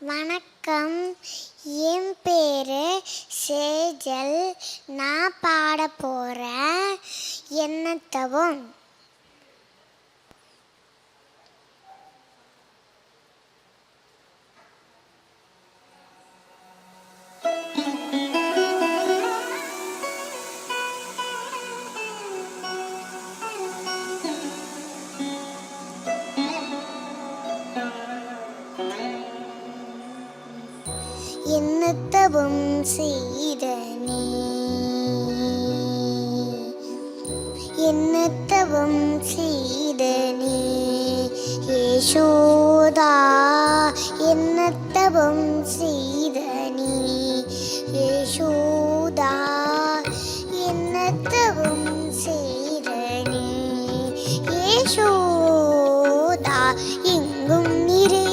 வணக்கம், என் பேர் சேஜல். நான் பாட போகிறேன் என்னத்தவும். என்னத்தவும் செய்த நீ, என்னத்தவும் செய்த நீ யசோதா, என்னத்தவும் செய்த நீ யசோதா, என்னத்தவும் செய்த நீ யசோதா. எங்கும் நிறை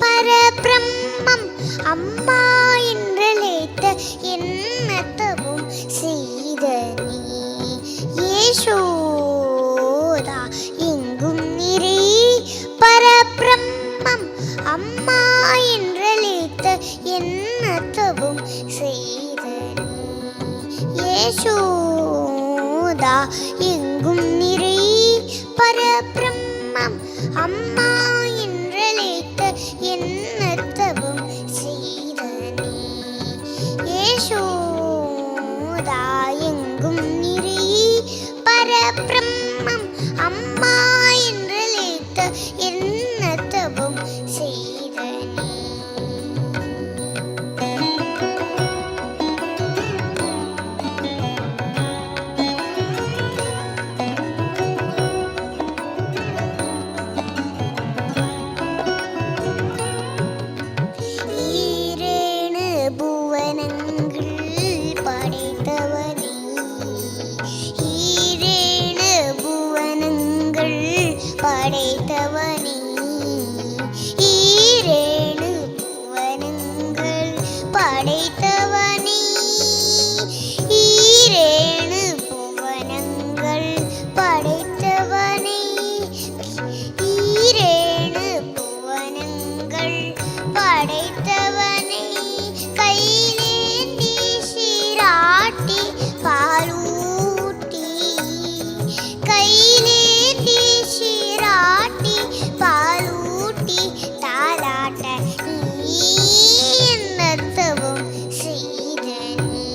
பரபிரம்மம் அம்மா என்றழைத்த என்னத்தவும் செய்த நீ யசோதா. எங்கும் நிறை பரபிரம்மம் அம்மா என்றழைத்த என்னத்தவும் செய்த நீ யசோதா. எங்கும் நிறை பரபிரம்மம் அம்மா என்றழைத்த என்னத்தவும் செய்த நீ யசோதா. எங்கும் நிறை பரபிரம்மம் அம்மா என்றழைத்த என்னத்தவும் செய்த நீ. படைத்தவனே ஈரேழு புவனங்கள் படைத்தவனே, ஈரேழு புவனங்கள் படைத்தவனே, ஈரேழு புவனங்கள் படைத்தவனே. கையிலேந்தி சீராட்டி பாலூட்டி, கையிலேந்தி சீராட்டி பாலூட்டி தாலாட்ட நீ என்னத்தவும் செய்த நீ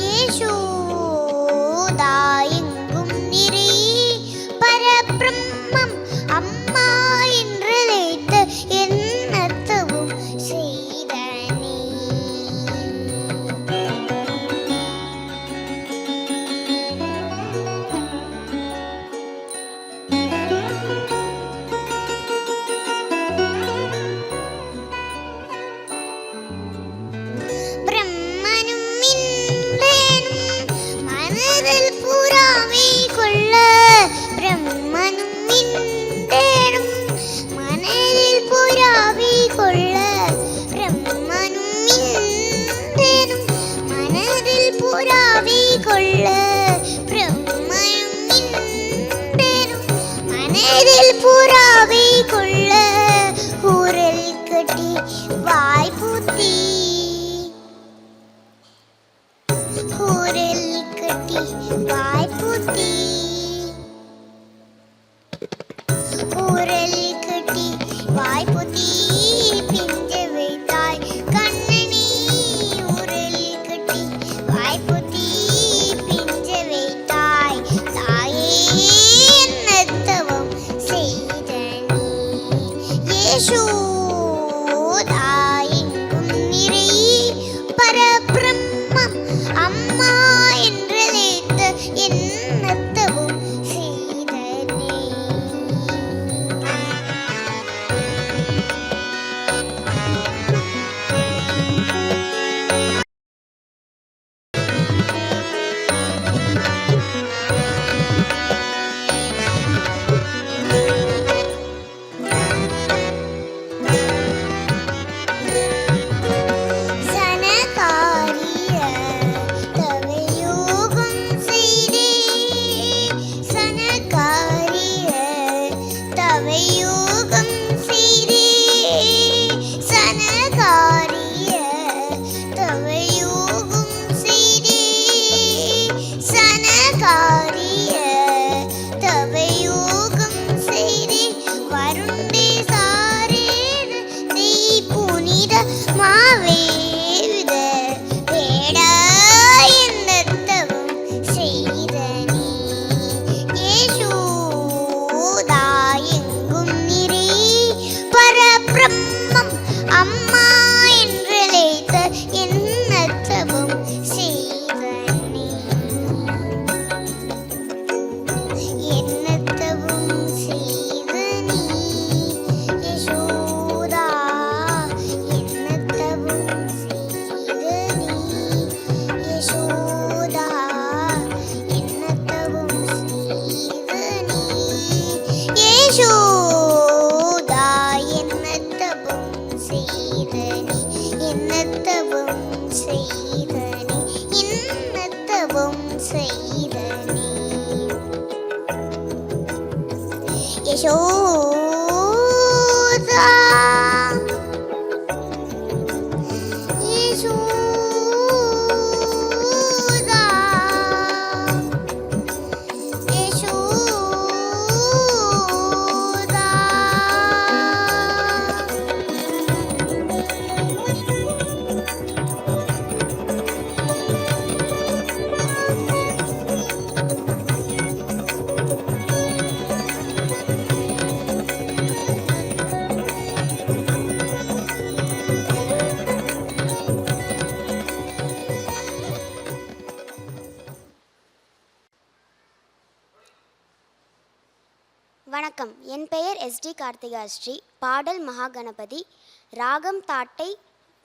யசோதா. எங்கும் நிறை பரபிரம்மம் அம்மா என்றழைத்த என்னத்தவும் செய்த நீ. பிரம்மனும் இந்திரனும் மனதில் புறாவை கொள்ள, பிரம்மனும் இந்திரனும் மனதில் புறாவை கொள்ள, பிரம்மனும் இந்திரனும் மனதில் புறாவை கொள்ள, பிரம்மனும் இந்திரனும் மனதில் புறாவை கொள்ள. ஊரல் கட்டி வாய்ப்புத்தி, ஊரல் கட்டி வாய்ப்புத்தி, ஊரல் கட்டி வாய்ப்புத்தி பிஞ்ச வைத்தாய் கண்ணனி, ஊரல் கட்டி வாய்ப்புத்தி பிஞ்ச வைத்தாய் தாயே என்னத்தவும் செய்த நீ யசோதா. எங்கும் நிறை பரபிரம்மம் அம்மா என்றழைத்த என்னத்தவும் செய்த நீ. வணக்கம். என் பெயர் எஸ்டி கார்த்திகாஸ்ரீ. பாடல் மகாகணபதி. ராகம் தாட்டை,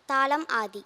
தாளம் ஆதி.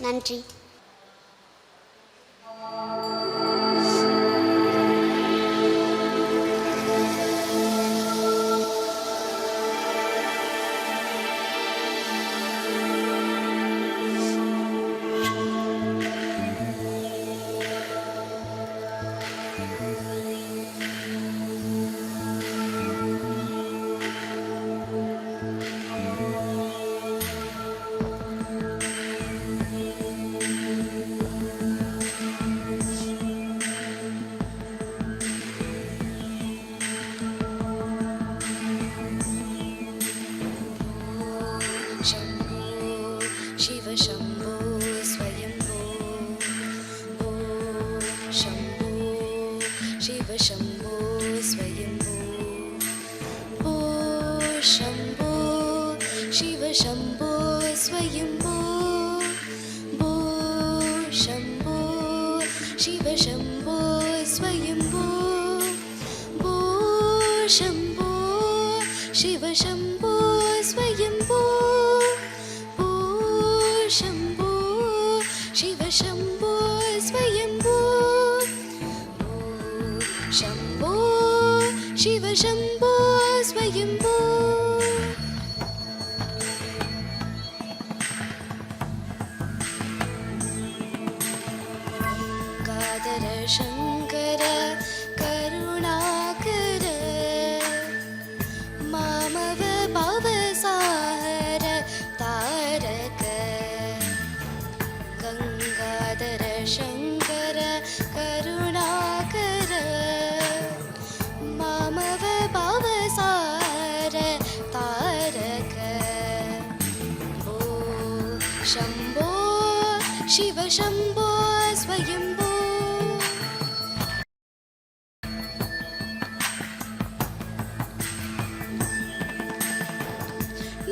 நன்றி. शम्भो स्वयम्भो भो शम्भो शिव शम्भो स्वयम्भो भो शम्भो शिव शम्भो स्वयम्भो भो शम्भो शिव शम्भो स्वयम्भो भो शम्भो शिव शम्भो स्वयम्भो शम्भो शिव शम्भो स्वयम्भो गादर शङ्कर करुणाकर मामव भवसाहर तारक गङ्गाधर शङ्कर करुणाकर मामव भवसार तारक भो शम्भो शिव शम्भो स्वयम्भो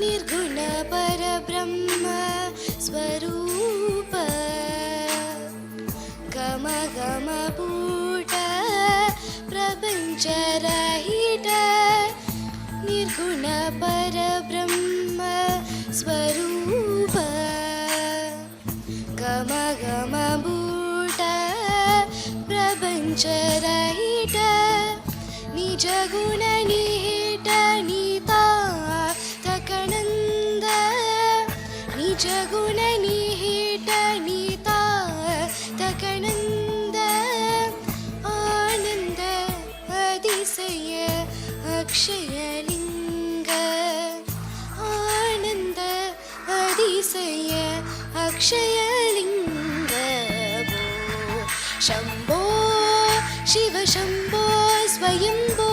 निर्गुण परब्रह्म स्वरूप गम गम पूट प्रपञ्चरहित निर्गुण परब्रह्म स्वरूप गम गम पूट प्रपञ्चरहित निज गुण निहित नीता तकनन्द निज गुण निहित नीता तकनन्द आनन्द अतिशय अक्षयलिङ्ग आनन्द अतिशय अक्षयलिङ्ग भो शम्भो शिव शम्भो स्वयम्भो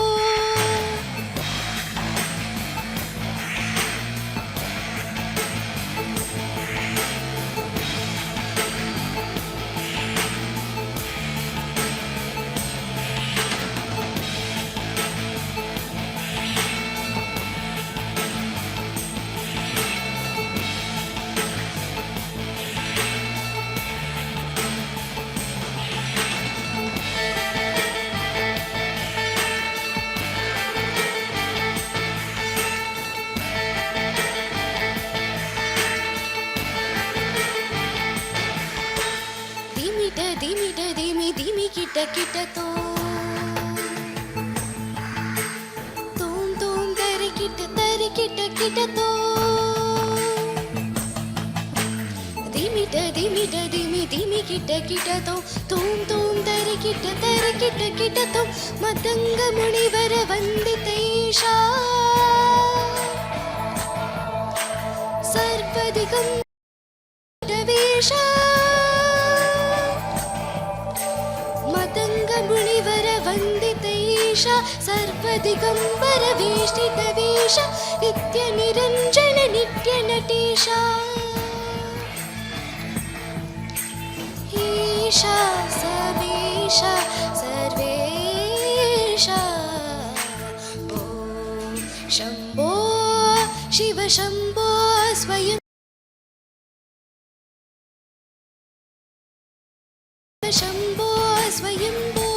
किट किट तोम तोम तरी किट किट तो दिमिट दिमिट दिमि दिमि किट तो तोम तोम तरी किट तो मतंग मुनिवर वंदितेशा सर्वदिगं वेशा मुनिवर वंदितेश सर्वदिगंबर वेष्टितवेश नित्य निरंजन नित्य नटेश ईशा समेश सर्वेश ॐ शम्भो शिव शम्भो स्वयं शम्भो स्वयम्भो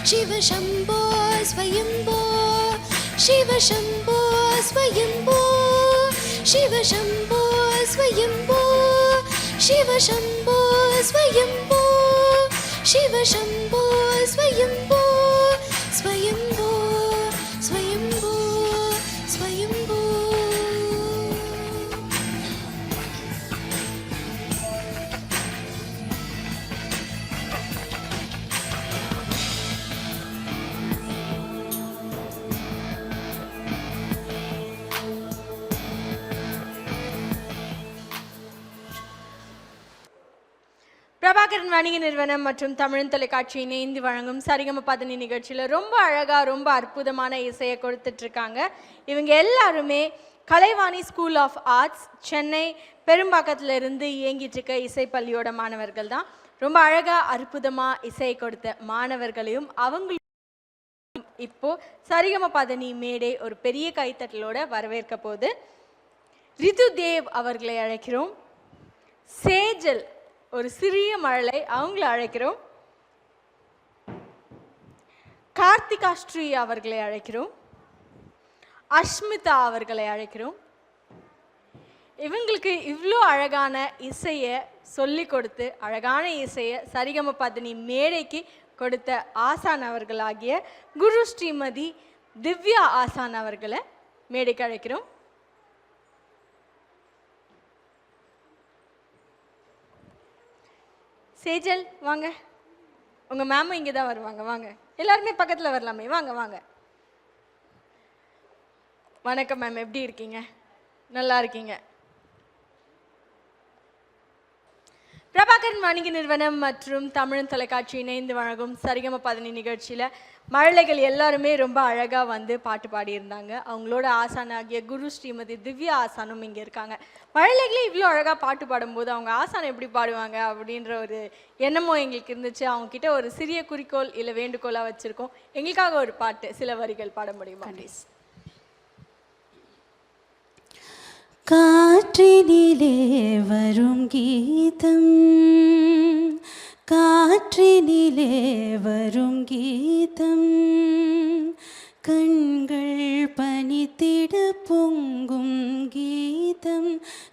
शिव शम्भो स्वयम्भो शिव शम्भो स्वयम्भो शिव शम्भो स्वयम्भो शिव शम्भो स्वयम्भो शिव शम्भो स्वयम्भो स्वयम्भो स्वयम्भो स्वयम्भो பிரபாகரன் வணிக நிறுவனம் மற்றும் தமிழ் தொலைக்காட்சி இணைந்து வழங்கும் சரிகம பதனி நிகழ்ச்சியில் ரொம்ப அழகாக ரொம்ப அற்புதமான இசையை கொடுத்துட்ருக்காங்க. இவங்க எல்லாருமே Kalaivani school of arts Chennai பெரும்பாக்கத்தில் இருந்து இயங்கிட்டு இருக்க இசைப்பள்ளியோட மாணவர்கள் தான். ரொம்ப அழகாக அற்புதமாக இசையை கொடுத்த மாணவர்களையும் அவங்க இப்போ சரிகமபதனி மேடை ஒரு பெரிய கைத்தட்டலோட வரவேற்க போகுது. ரிதுதேவ் அவர்களை அழைக்கிறோம். சேஜல் ஒரு சிறிய மழலை அவங்களை அழைக்கிறோம். கார்த்திகா ஸ்ரீ அவர்களை அழைக்கிறோம். அஷ்மிதா அவர்களை அழைக்கிறோம். இவங்களுக்கு இவ்வளோ அழகான இசையை சொல்லி கொடுத்து அழகான இசையை சரிகமபதனி மேடைக்கு கொடுத்த ஆசான் அவர்களாகிய குரு ஸ்ரீமதி திவ்யா ஆசான் அவர்களை மேடைக்கு அழைக்கிறோம். சேஜல் வாங்க, உங்கள் மேமும் இங்கே தான் வருவாங்க. வாங்க, எல்லாருமே பக்கத்தில் வரலாமே. வாங்க வாங்க. வணக்கம் மேம், எப்படி இருக்கீங்க? நல்லா இருக்கீங்க. பிரபாகரன் வணிக நிறுவனம் மற்றும் தமிழ் தொலைக்காட்சி இணைந்து வழங்கும் சரிகமபதனி நிகழ்ச்சியில் மழலைகள் எல்லாருமே ரொம்ப அழகாக வந்து பாட்டு பாடியிருந்தாங்க. அவங்களோட ஆசானாகிய குரு ஸ்ரீமதி திவ்யா ஆசானும் இங்கே இருக்காங்க. மழலைகளே இவ்வளோ அழகாக பாட்டு பாடும்போது அவங்க ஆசானம் எப்படி பாடுவாங்க அப்படின்ற ஒரு எண்ணமும் எங்களுக்கு இருந்துச்சு. அவங்கக்கிட்ட ஒரு சிறிய குறிக்கோள் இல்லை வேண்டுகோளாக வச்சுருக்கோம். எங்களுக்காக ஒரு பாட்டு சில வரிகள் பாட முடியுமா ப்ளீஸ்? காற்றினிலே வரும் கீதம், காற்றினிலே வரும் கீதம், கண்கள் பனித்திட பொங்கும் கீதம்,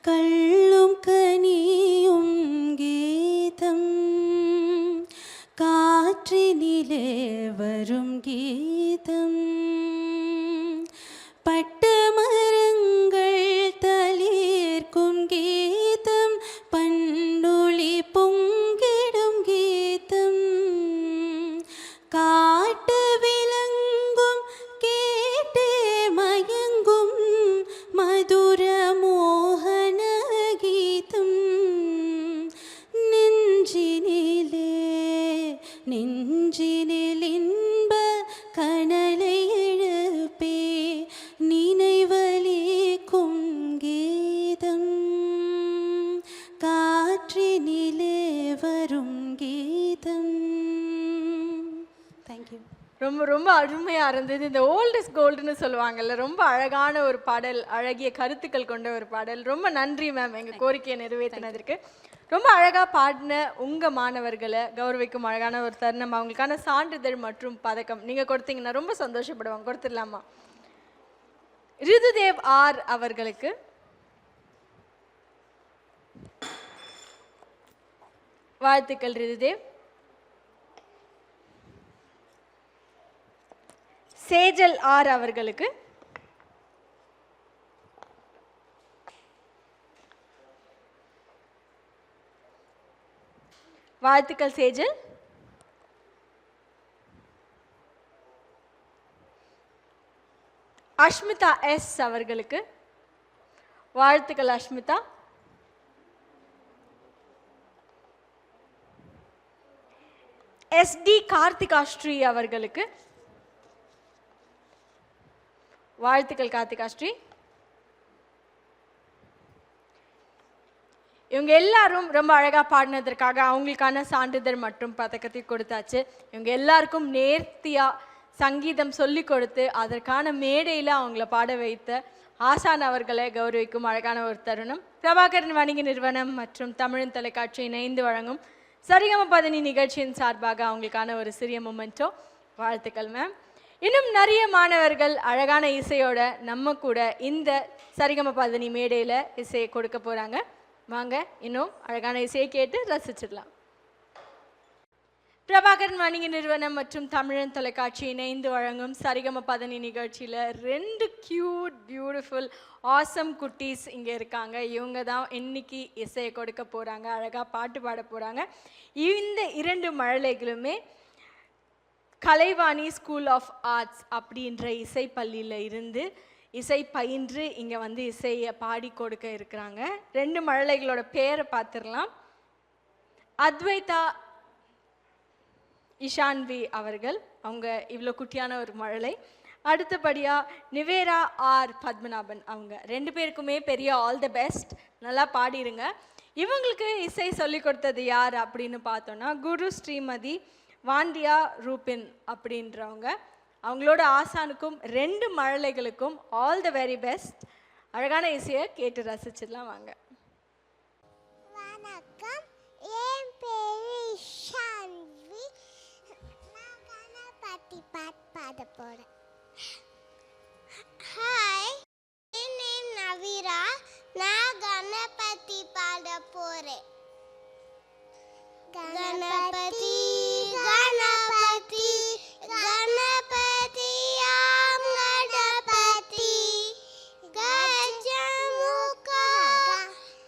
கள்ளும் கனியும் கீதம், காற்றினிலே வரும் கீதம், பட்டு மரங்கள் தளிர்க்கும் கீதம், பண்டொளி பொங்கிடும் கீதம், காட்டு விளங்கும் கேட்டே மயங்கும் மதுர மோகன கீதம், நெஞ்சினிலே நெஞ்சினில் இன்ப கனலை எழுப்பே நினைவலிக்கும் கீதம், காற்றினிலே வரும் கீதம். தேங்க்யூ. ரொம்ப ரொம்ப அருமையாக இருந்தது. இந்த ஓல்ட் இஸ் கோல்டுன்னு சொல்லுவாங்கல்ல, ரொம்ப அழகான ஒரு பாடல், அழகிய கருத்துக்கள் கொண்ட ஒரு பாடல். ரொம்ப நன்றி மேம் எங்கள் கோரிக்கையை நிறைவேற்றினதற்கு. ரொம்ப அழகாக பாடின உங்கள் மாணவர்களை கௌரவிக்கும் அழகான ஒரு தருணம். அவங்களுக்கான சான்றிதழ் மற்றும் பதக்கம் நீங்கள் கொடுத்தீங்கன்னா ரொம்ப சந்தோஷப்படுவாங்க. கொடுத்துடலாமா? ரிதுதேவ் ஆர் அவர்களுக்கு வாழ்த்துக்கள். ரிதுதேவ். சேஜல் ஆர் அவர்களுக்கு வாழ்த்துக்கள். சேஜல். அஷ்மிதா எஸ் அவர்களுக்கு வாழ்த்துக்கள். அஷ்மிதா. SD கார்த்திகா ஸ்ரீ அவர்களுக்கு வாழ்த்துக்கள். கார்த்திகா ஸ்ரீ. இவங்க எல்லாரும் ரொம்ப அழகாக பாடினதற்காக அவங்களுக்கான சான்றிதழ் மற்றும் பதக்கத்தை கொடுத்தாச்சு. இவங்க எல்லாருக்கும் நேர்த்தியாக சங்கீதம் சொல்லி கொடுத்து அதற்கான மேடையில் அவங்கள பாட வைத்த ஆசான் அவர்களை கௌரவிக்கும் அழகான ஒரு தருணம். பிரபாகரன் வணிக நிறுவனம் மற்றும் தமிழ் தொலைக்காட்சி இணைந்து வழங்கும் சரிகமபதனி நிகழ்ச்சியின் சார்பாக அவங்களுக்கான ஒரு சிறிய மொமெண்டோ. வாழ்த்துக்கள் மேம். இன்னும் நிறைய மாணவர்கள் அழகான இசையோட நம்ம கூட இந்த சரிகமபதனி மேடையில் இசையை கொடுக்க போகிறாங்க. வாங்க, இன்னும் அழகான இசையை கேட்டு ரசிச்சிடலாம். பிரபாகரன் வணிக நிறுவனம் மற்றும் தமிழன் தொலைக்காட்சி இணைந்து வழங்கும் சரிகமபதனி நிகழ்ச்சியில் 2 கியூட் பியூட்டிஃபுல் ஆசம் குட்டீஸ் இங்கே இருக்காங்க. இவங்க தான் இன்னைக்கு இசையை கொடுக்க போகிறாங்க, அழகாக பாட்டு பாட போகிறாங்க. இந்த 2 மழலைகளுமே கலைவாணி ஸ்கூல் ஆஃப் ஆர்ட்ஸ் அப்படின்ற இசை பள்ளியில் இருந்து இசை பயின்று இங்கே வந்து இசையை பாடி கொடுக்க இருக்கிறாங்க. 2 மழலைகளோட பேரை பார்த்துடலாம். அத்வைதா இஷான்வி அவர்கள், அவங்க இவ்வளோ குட்டியான ஒரு மழலை. அடுத்தபடியாக நிவேரா ஆர் பத்மநாபன், அவங்க 2 பேருக்குமே பெரிய ஆல் தி பெஸ்ட், நல்லா பாடிருங்க. இவங்களுக்கு இசை சொல்லி கொடுத்தது யார் அப்படின்னு பார்த்தோன்னா குரு ஸ்ரீமதி வாண்டியா ரூபின் அப்படின்றவங்க. அவங்களோட ஆசானுக்கும் 2 மழலைகளுக்கும் ஆல் த வெரி பெஸ்ட். அழகான இசையை கேட்டு ரசிச்சிடலாம் வாங்க. வணக்கம், என் பேரு ஷான்வி. நான் கணபதி பாட்டு பாட போறேன். ஹாய், என் நேம் நவீரா. நான் கணபதி பாட போறேன். கணபதி கணபதி கணபதியாம் கணபதி கஜமுக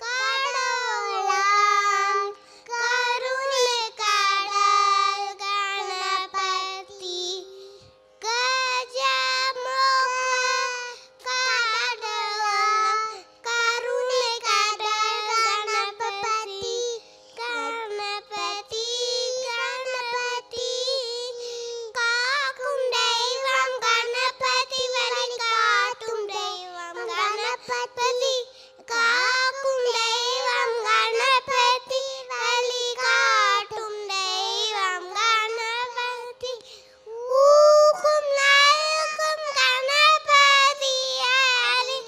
கடவுளாம் கருணை கடல் கணபதி கஜமுக கடவுளாம் கருணை கடல் கணபதி கணபதி கணபதி காக்கும் தெய்வம் கணபதி வழி காட்டும் தெய்வம் கணபதி காக்கும் தெய்வம் கணபதி வழி காட்டும் தெய்வம் கணபதி ஊக்கும் நல்கும் கணபதி அறி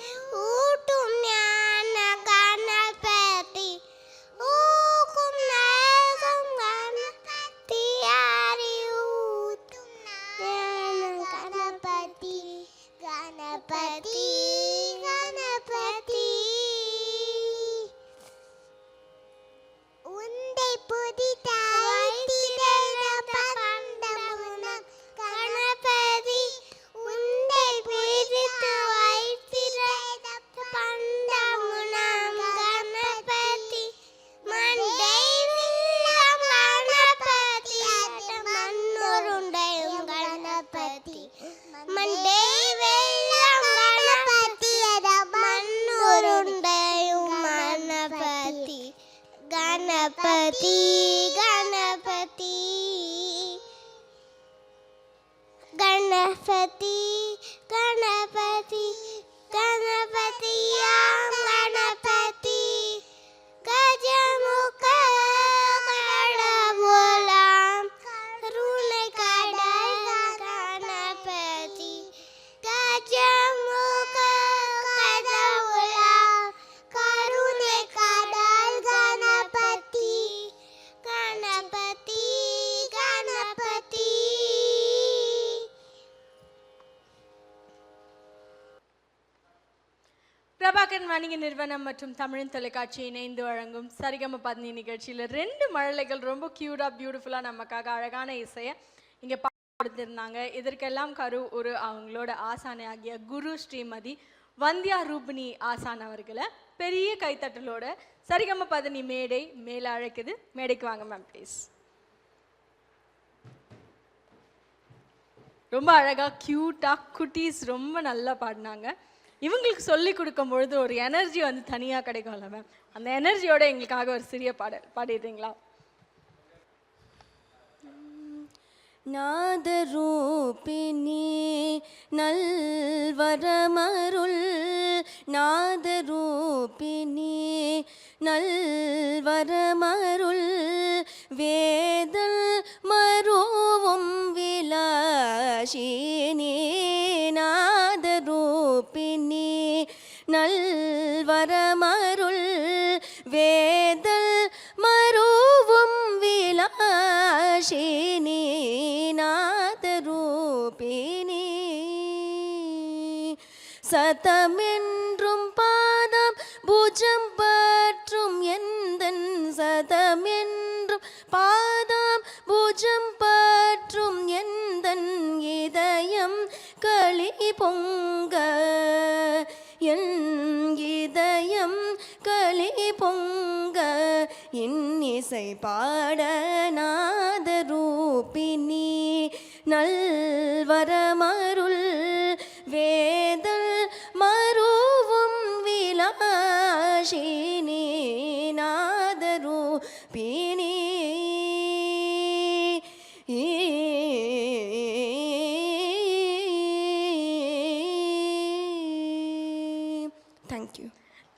ஊட்டும் ஞான கணபதி ஊக்கும் நல்கும் கணபதி அறி ஊட்டும் ஞான கணபதி கணபதி கணபதி உண்டை புதிதாய் திரைத்த பண்டமுனம் கணபதி உண்டை புதித்து வைத்திரைத்த பண்டமுனம் கணபதி மண்டை வில்லம் கணபதி மண்ணுருண்டையும் கணபதி மண்டை வெள்ளம் கணபதி மண்ணுருண்டையும் கணபதி கணபதி கணபதி கணபதி கணபதி கணபதியாம் கணபதி கஜமுக கடவுளாம் கருணை கடல் கணபதி கஜமுக கடவுளாம் கருணை கடல் கணபதி கணபதி கணபதி. பிரபாகரன் வணிக நிறுவனம் மற்றும் தமிழ் தொலைக்காட்சி இணைந்து வழங்கும் சரிகம பத்னி நிகழ்ச்சியில் 2 மழலைகள் ரொம்ப கியூட்டாக பியூட்டிஃபுல்லாக நமக்காக அழகான இசையை இங்கே கொடுத்திருந்தாங்க. இதற்கெல்லாம் ஒரு அவங்களோட ஆசானை ஆகிய குரு ஸ்ரீமதி வந்தியா ரூபினி ஆசான் அவர்களை பெரிய கைத்தட்டலோட சரிகம பத்னி மேடை மேலே அழைக்குது. மேடைக்கு வாங்க மேம் ப்ளீஸ். ரொம்ப அழகாக க்யூட்டாக குட்டீஸ் ரொம்ப நல்லா பாடினாங்க. இவங்களுக்கு சொல்லி கொடுக்கும் பொழுது ஒரு எனர்ஜி வந்து தனியாக கிடைக்கும்ல மேம், அந்த எனர்ஜியோட எங்களுக்காக ஒரு சிறிய பாடல் பாடிடுறீங்களா? நாதரூபிணி நல்வரமருள் நாதரூபிணி நல்வரமருள் வேதல் மருவும் விலாசினி நாதரூபிணி நல்வரமருள் வேதல் மருவும் விலாசினி நாதரூபிணி சதமென்றும் பாதம் பூஜம் பற்றும் எந்தன் சதமென்றும் பாதம் பூஜம் பற்றும் எந்தன் இதயம் களி பொங்க என் இதயம் களி பொங்க இன்னிசை பாட நாதரூபிணி நல்வரமருள் வேதல் மருவும் விலாசினி நாதரூபிணி. Thank you.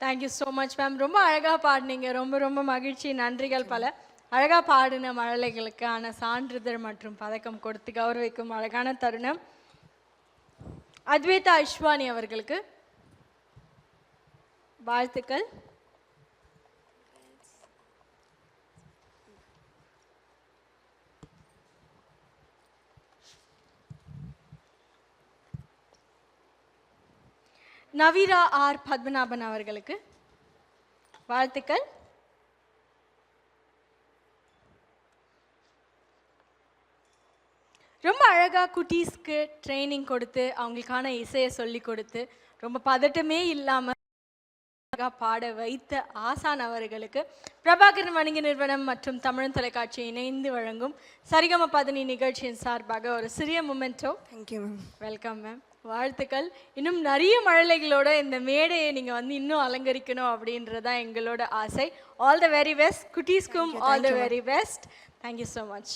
Thank you so much ma'am. ரொம்ப அழகாக பாடினீங்க. ரொம்ப ரொம்ப மகிழ்ச்சி. நன்றிகள் பல. அழகாக பாடின மழலைகளுக்கான சான்றிதழ் மற்றும் பதக்கம் கொடுத்து கௌரவிக்கும் அழகான தருணம். அத்வைதா ஐஸ்வானி அவர்களுக்கு வாழ்த்துக்கள். நவீரா ஆர் பத்மநாபன் அவர்களுக்கு வாழ்த்துக்கள். ரொம்ப அழகாக குட்டீஸ்க்கு ட்ரைனிங் கொடுத்து அவங்களுக்கான இசையை சொல்லி கொடுத்து ரொம்ப பதட்டமே இல்லாமல் பாட வைத்த ஆசான் அவர்களுக்கு பிரபாகரன் வணிக நிறுவனம் மற்றும் தமிழ் தொலைக்காட்சி இணைந்து வழங்கும் சரிகம பதனி நிகழ்ச்சியின் சார்பாக ஒரு சிறிய memento. Thank you ma'am. Welcome ma'am. வாழ்த்துக்கள். இன்னும் நிறைய மழலைகளோட இந்த மேடையை நீங்கள் வந்து இன்னும் அலங்கரிக்கணும் அப்படின்றதான் எங்களோட ஆசை. All the very best. குட்டீஸ்க்கும் all the very best. Thank you so much.